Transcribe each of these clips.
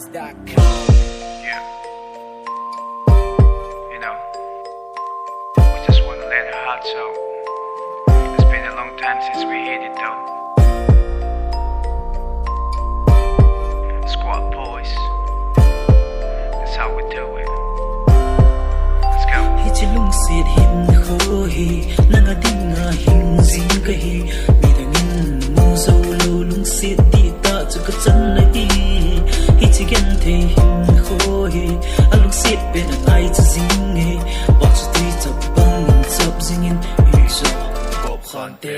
Thadou's.com. Yeah. You know, we just wanna let our hearts out. It's been a long time since we hit it though. Squad boys, that's how we do it. Let's go. Hichilung sit him ho hi nanga dinga hing zing ka hi midangin mu zo lo lung sit ti ta chu ka chan na hi hichigen the him ho hi alung sit ben ai chu zing hi watch ti chap bang chap zing in hi so pop khan te.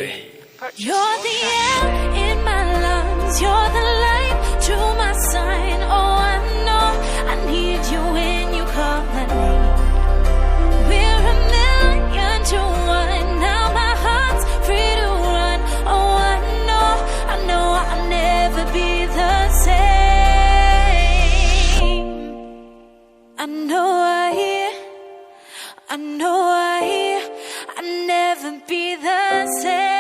You're the air in my lungs, you're the light to my sign. Oh, I know I need you when you call my name. We're a million to one, now my heart's free to run. Oh, I know I'll never be the same. I know I'll never be the same.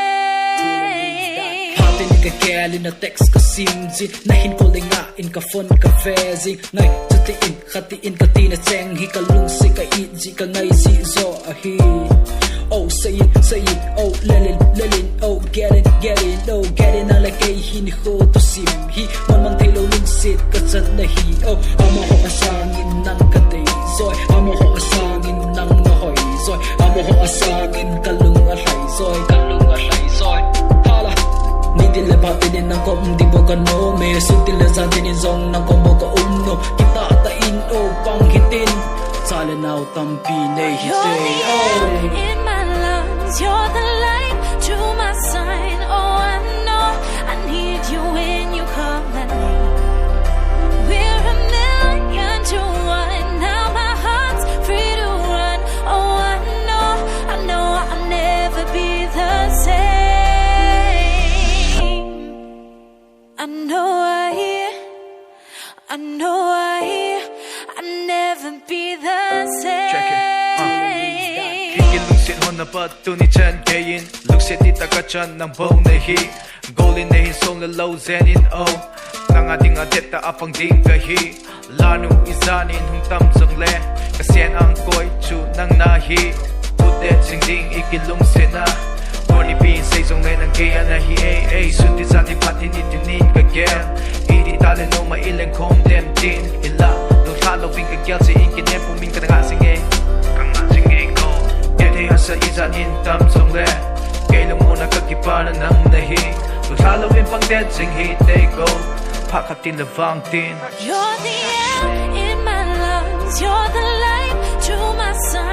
Kaya text ka simji nahin ko linga in ka phone ka fezing ngai chutiin khatiin ka tina cheng hi ka lung si ka iji ka ngai si zo a hi oh say it oh lelin oh get it oh get it na like ai hin ho to sim hi man mang thailo lung sit ka chan na hi oh amo ho asangin nang ka te zoi amo ho asangin nang na hoi zoi amo ho asangin ka lung a hai zoi Nidile patinin ng kom di mo ka no me sutile zantin zong ng kom mo ka umno kita tain o panghitin sale now tampi nei hite. You're the air in my lungs, you're the light to my sign. Oh, I know I need you when you call my name. We're a million to one, now my heart's free to run. Oh, I know I'll never be the same. I know I'll never be the same. Check it. Higil lungsit ho na patuni chan kayin lungsit ita ka chan ng bong na hi golin na hin song na low zenin oh nang ating adeta apang ding ka hi lanu izanin hung tam sang le kasien ang koi chu nang nahi putet sing ding ikilung sena Only being say song nang kaya na hi ay suti sa ti patin itinin ka gen iri talen no mailang kong dem din ila no following ka gyal si ikinen puming ka nga singe ko yete hasa izanin tam song le kailan mo na kakipanan ng nahi no following pang dead sing hit they go pakatin na vang tin. You're the air in my lungs, you're the light to my sign.